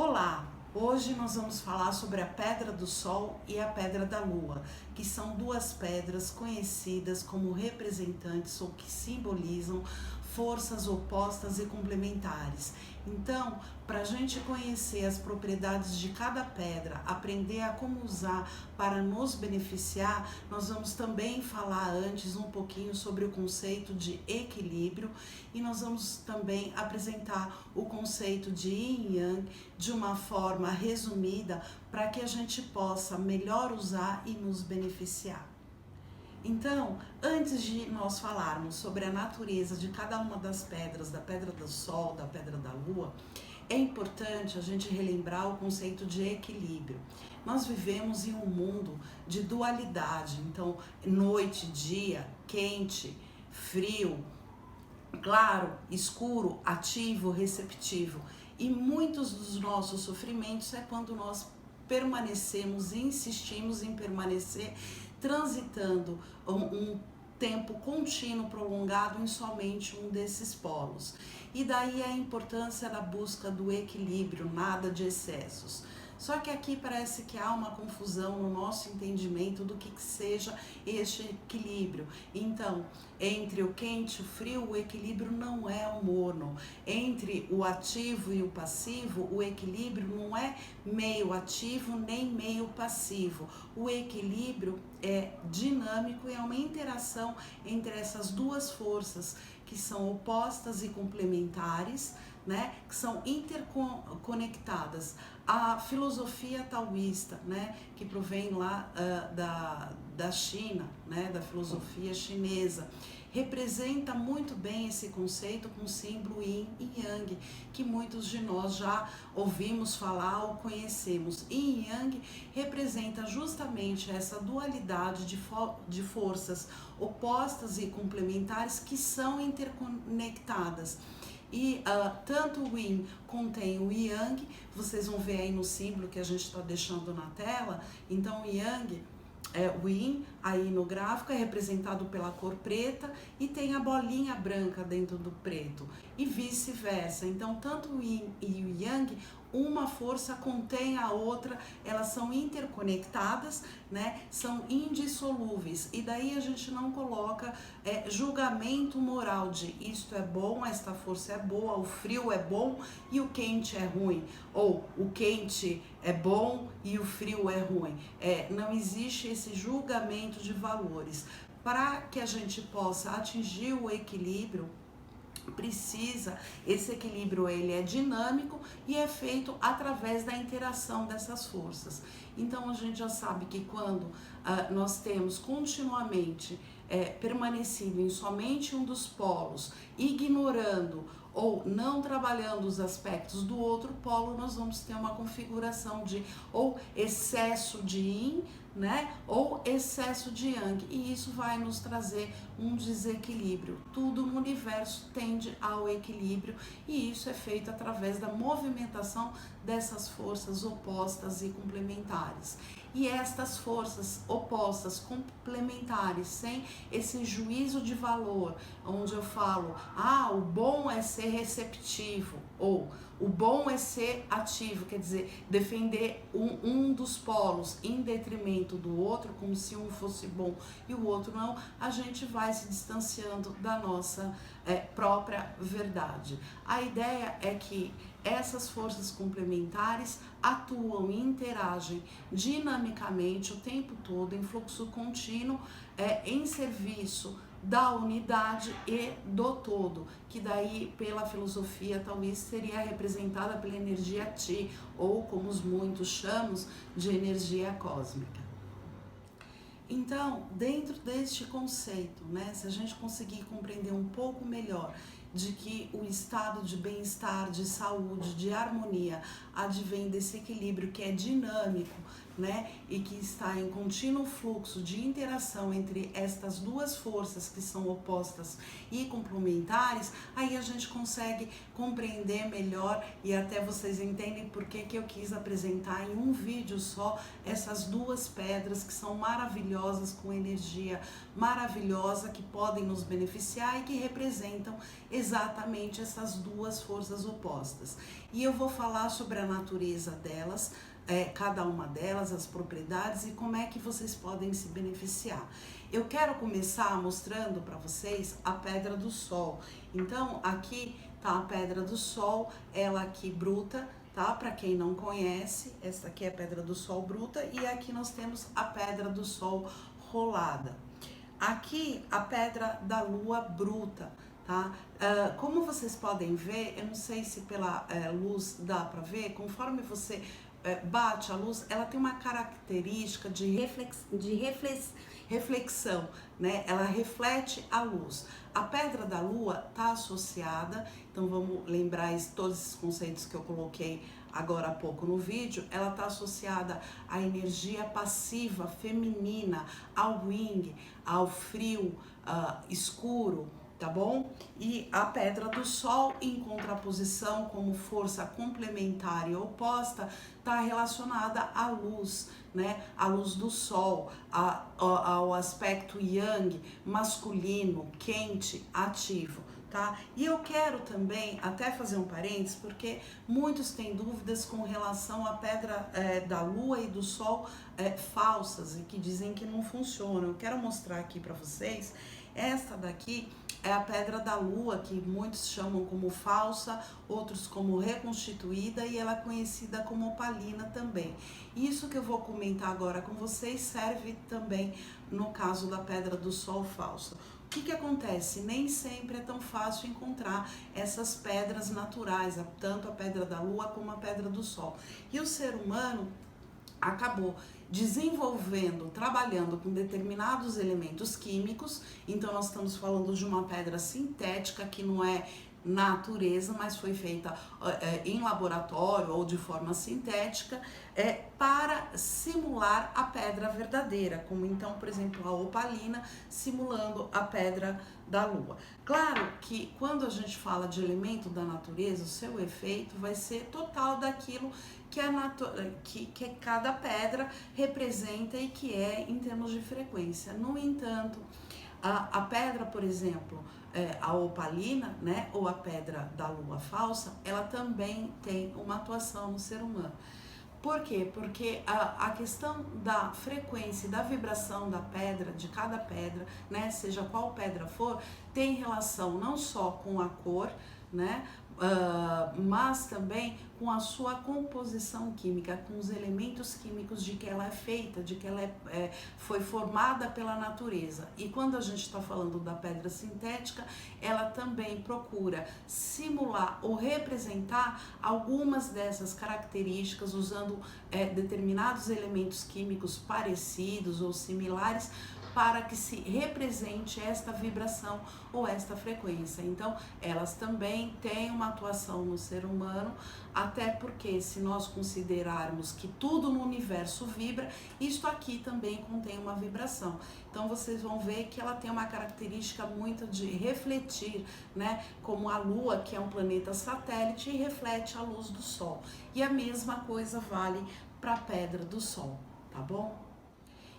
Olá! Hoje nós vamos falar sobre a Pedra do Sol e a Pedra da Lua, que são duas pedras conhecidas como representantes ou que simbolizam forças opostas e complementares. Então, para a gente conhecer as propriedades de cada pedra, aprender a como usar para nos beneficiar, nós vamos também falar antes um pouquinho sobre o conceito de equilíbrio e nós vamos também apresentar o conceito de Yin e Yang de uma forma resumida para que a gente possa melhor usar e nos beneficiar. Então, antes de nós falarmos sobre a natureza de cada uma das pedras, da Pedra do Sol, da Pedra da Lua, é importante a gente relembrar o conceito de equilíbrio. Nós vivemos em um mundo de dualidade, então noite, dia, quente, frio, claro, escuro, ativo, receptivo. E muitos dos nossos sofrimentos é quando nós permanecemos e insistimos em permanecer transitando um tempo contínuo, prolongado em somente um desses polos. E daí a importância da busca do equilíbrio, nada de excessos. Só que aqui parece que há uma confusão no nosso entendimento do que seja este equilíbrio. Então, entre o quente e o frio, o equilíbrio não é o morno. Entre o ativo e o passivo, o equilíbrio não é meio ativo nem meio passivo. O equilíbrio é dinâmico e é uma interação entre essas duas forças que são opostas e complementares, né, que são interconectadas. A filosofia taoísta, né, que provém lá da China, né, da filosofia chinesa, representa muito bem esse conceito com o símbolo Yin e Yang, que muitos de nós já ouvimos falar ou conhecemos. Yin e Yang representa justamente essa dualidade de forças opostas e complementares que são interconectadas. E tanto o Yin contém o Yang, vocês vão ver aí no símbolo que a gente está deixando na tela. Então o Yang, o Yin aí no gráfico é representado pela cor preta e tem a bolinha branca dentro do preto e vice-versa. Então tanto o Yin e o Yang, uma força contém a outra, elas são interconectadas, né? São indissolúveis e daí a gente não coloca julgamento moral de isto é bom, esta força é boa, o frio é bom e o quente é ruim, ou o quente é bom e o frio é ruim. Não existe esse julgamento de valores. Para que a gente possa atingir o equilíbrio, esse equilíbrio ele é dinâmico e é feito através da interação dessas forças. Então a gente já sabe que quando nós temos continuamente permanecido em somente um dos polos, ignorando ou não trabalhando os aspectos do outro polo, nós vamos ter uma configuração de ou excesso de Yin, né, ou excesso de Yang, e isso vai nos trazer um desequilíbrio. Tudo no universo tende ao equilíbrio e isso é feito através da movimentação dessas forças opostas e complementares. E estas forças opostas, complementares, sem esse juízo de valor, onde eu falo, o bom é ser receptivo, ou o bom é ser ativo, quer dizer, defender um dos polos em detrimento do outro, como se um fosse bom e o outro não, a gente vai se distanciando da nossa própria verdade. A ideia é que essas forças complementares atuam e interagem dinamicamente o tempo todo, em fluxo contínuo, em serviço da unidade e do todo, que daí pela filosofia talvez seria representada pela energia Ti, ou como os muitos chamam de energia cósmica. Então, dentro deste conceito, né, se a gente conseguir compreender um pouco melhor de que o estado de bem-estar, de saúde, de harmonia advém desse equilíbrio que é dinâmico, né, e que está em contínuo fluxo de interação entre estas duas forças que são opostas e complementares, aí a gente consegue compreender melhor e até vocês entendem por que eu quis apresentar em um vídeo só essas duas pedras que são maravilhosas, com energia maravilhosa, que podem nos beneficiar e que representam exatamente essas duas forças opostas. E eu vou falar sobre a natureza delas, cada uma delas, as propriedades e como é que vocês podem se beneficiar. Eu quero começar mostrando para vocês a pedra do sol. Então, aqui tá a pedra do sol, ela aqui bruta, tá? Para quem não conhece, essa aqui é a pedra do sol bruta e aqui nós temos a pedra do sol rolada. Aqui a pedra da lua bruta, tá? Como vocês podem ver, eu não sei se pela luz dá para ver, conforme você bate a luz, ela tem uma característica de reflexão, né? Ela reflete a luz. A pedra da lua está associada, então vamos lembrar todos esses conceitos que eu coloquei agora há pouco no vídeo, ela está associada à energia passiva, feminina, ao yin, ao frio, escuro, tá bom? E a pedra do sol, em contraposição, como força complementar e oposta, está relacionada à luz, né? A luz do sol, ao aspecto yang, masculino, quente, ativo. Tá? E eu quero também até fazer um parênteses, porque muitos têm dúvidas com relação à pedra da lua e do sol falsas e que dizem que não funcionam. Eu quero mostrar aqui para vocês, esta daqui é a pedra da lua, que muitos chamam como falsa, outros como reconstituída, e ela é conhecida como opalina também. Isso que eu vou comentar agora com vocês serve também no caso da pedra do sol falsa. O que acontece? Nem sempre é tão fácil encontrar essas pedras naturais, tanto a pedra da lua como a pedra do sol. E o ser humano acabou desenvolvendo, trabalhando com determinados elementos químicos. Então nós estamos falando de uma pedra sintética que não é natureza, mas foi feita em laboratório ou de forma sintética, para simular a pedra verdadeira, como então, por exemplo, a opalina simulando a pedra da lua. Claro que quando a gente fala de elemento da natureza, o seu efeito vai ser total daquilo que cada pedra representa e que é em termos de frequência. No entanto, a pedra, por exemplo, a opalina, né, ou a pedra da lua falsa, ela também tem uma atuação no ser humano. Por quê? Porque a questão da frequência e da vibração da pedra, de cada pedra, né, seja qual pedra for, tem relação não só com a cor, né, mas também com a sua composição química, com os elementos químicos de que ela é feita, de que ela foi formada pela natureza. E quando a gente está falando da pedra sintética, ela também procura simular ou representar algumas dessas características usando determinados elementos químicos parecidos ou similares, para que se represente esta vibração ou esta frequência. Então, elas também têm uma atuação no ser humano, até porque se nós considerarmos que tudo no universo vibra, isto aqui também contém uma vibração. Então, vocês vão ver que ela tem uma característica muito de refletir, né? Como a Lua, que é um planeta satélite, e reflete a luz do Sol. E a mesma coisa vale para a pedra do Sol, tá bom?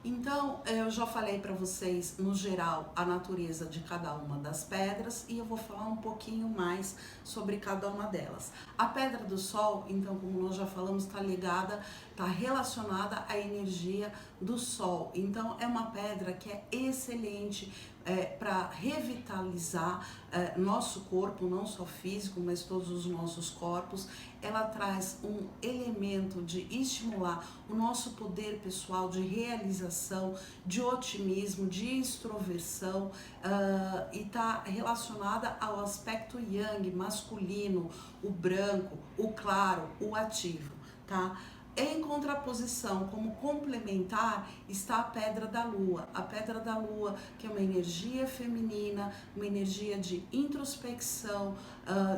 Então, eu já falei para vocês, no geral, a natureza de cada uma das pedras e eu vou falar um pouquinho mais sobre cada uma delas. A pedra do sol, então, como nós já falamos, está ligada, está relacionada à energia do sol. Então, é uma pedra que é excelente para revitalizar nosso corpo, não só físico, mas todos os nossos corpos. Ela traz um elemento de estimular o nosso poder pessoal de realização, de otimismo, de extroversão, e está relacionada ao aspecto yang, masculino, o branco, o claro, o ativo, tá? Em contraposição, como complementar, está a pedra da lua. A pedra da lua, que é uma energia feminina, uma energia de introspecção,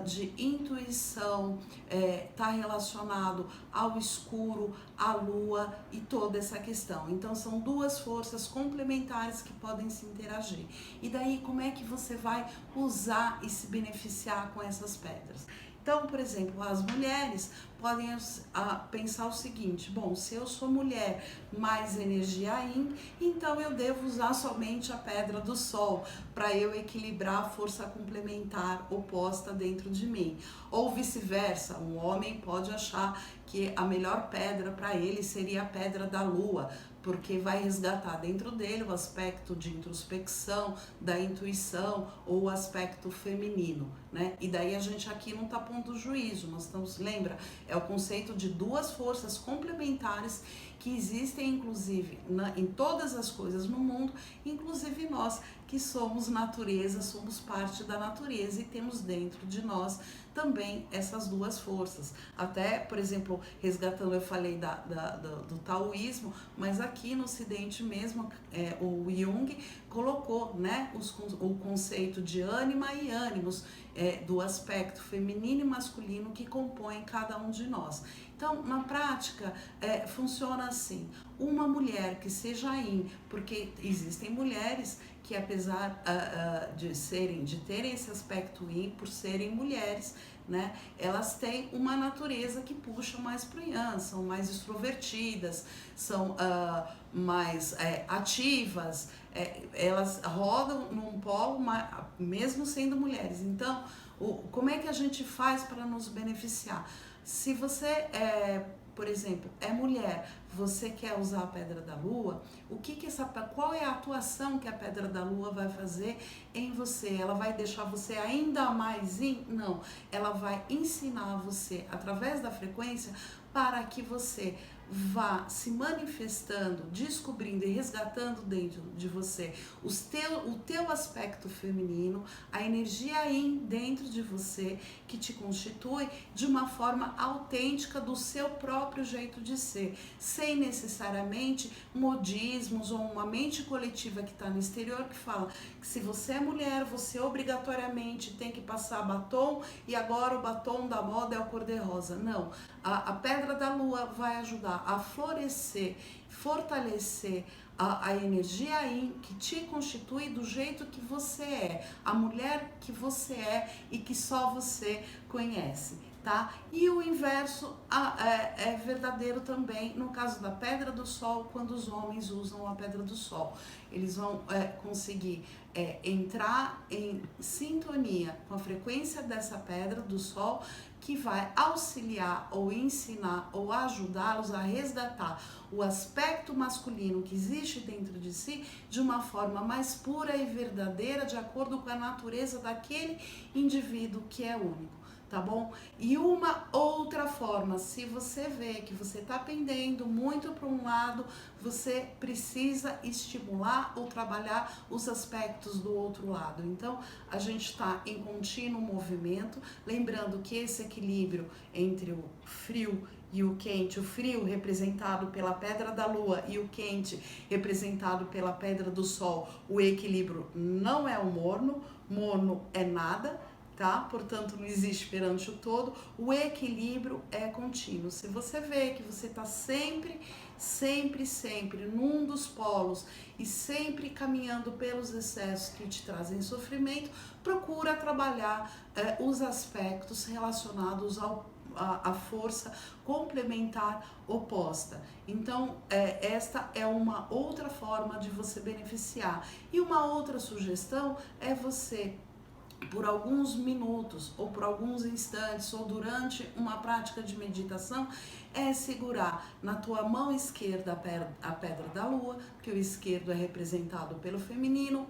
de intuição, está relacionado ao escuro, à lua e toda essa questão. Então, são duas forças complementares que podem se interagir. E daí, como é que você vai usar e se beneficiar com essas pedras? Então, por exemplo, as mulheres podem pensar o seguinte: bom, se eu sou mulher mais energia yin, então eu devo usar somente a pedra do sol para eu equilibrar a força complementar oposta dentro de mim. Ou vice-versa, um homem pode achar que a melhor pedra para ele seria a pedra da lua, porque vai resgatar dentro dele o aspecto de introspecção, da intuição ou o aspecto feminino, né? E daí a gente aqui não está pondo juízo, nós estamos, lembra, é o conceito de duas forças complementares que existem inclusive em todas as coisas no mundo, inclusive nós que somos natureza, somos parte da natureza e temos dentro de nós também essas duas forças. Até, por exemplo, resgatando, eu falei do taoísmo, mas aqui no Ocidente mesmo, o Jung colocou, né, o conceito de ânima e ânimos, do aspecto feminino e masculino que compõem cada um de nós. Então, na prática, funciona assim: uma mulher que seja yin, porque existem mulheres que, apesar de terem esse aspecto yin, por serem mulheres, né, elas têm uma natureza que puxa mais pro yang, são mais extrovertidas, são mais ativas, elas rodam num polo, mesmo sendo mulheres. Então, como é que a gente faz para nos beneficiar? Se você por exemplo, é mulher, você quer usar a pedra da lua, qual é a atuação que a pedra da lua vai fazer em você? Ela vai deixar você ainda mais Não, ela vai ensinar você através da frequência para que você vá se manifestando, descobrindo e resgatando dentro de você o teu aspecto feminino, a energia yin dentro de você que te constitui de uma forma autêntica do seu próprio jeito de ser, sem necessariamente modismos ou uma mente coletiva que está no exterior que fala que se você é mulher, você obrigatoriamente tem que passar batom e agora o batom da moda é o cor-de-rosa. Não, a pedra da lua vai ajudar a florescer, fortalecer a energia yin que te constitui do jeito que você é, a mulher que você é e que só você conhece, tá? E o inverso é verdadeiro também no caso da pedra do sol, quando os homens usam a pedra do sol. Eles vão conseguir entrar em sintonia com a frequência dessa pedra do sol, que vai auxiliar ou ensinar ou ajudá-los a resgatar o aspecto masculino que existe dentro de si de uma forma mais pura e verdadeira, de acordo com a natureza daquele indivíduo que é único. Tá bom? E uma outra forma, se você vê que você está pendendo muito para um lado, você precisa estimular ou trabalhar os aspectos do outro lado. Então, a gente está em contínuo movimento, lembrando que esse equilíbrio entre o frio e o quente, o frio representado pela pedra da lua e o quente representado pela pedra do sol, o equilíbrio não é o morno é nada, tá? Portanto, não existe perante o todo, o equilíbrio é contínuo. Se você vê que você está sempre num dos polos e sempre caminhando pelos excessos que te trazem sofrimento, procura trabalhar os aspectos relacionados à força complementar oposta. Então, esta é uma outra forma de você beneficiar. E uma outra sugestão é você, por alguns minutos ou por alguns instantes ou durante uma prática de meditação, segurar na tua mão esquerda a pedra da lua, que o esquerdo é representado pelo feminino,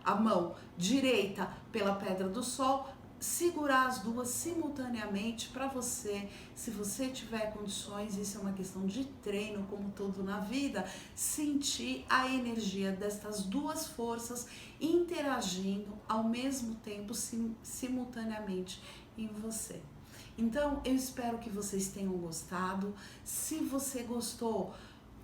a mão direita pela pedra do sol, segurar as duas simultaneamente para você, se você tiver condições, isso é uma questão de treino, como tudo na vida, sentir a energia destas duas forças interagindo ao mesmo tempo, simultaneamente em você. Então, eu espero que vocês tenham gostado. Se você gostou,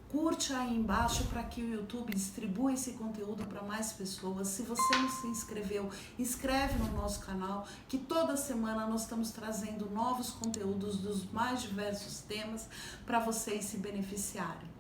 curte aí embaixo para que o YouTube distribua esse conteúdo para mais pessoas. Se você não se inscreveu, inscreve no nosso canal, que toda semana nós estamos trazendo novos conteúdos dos mais diversos temas para vocês se beneficiarem.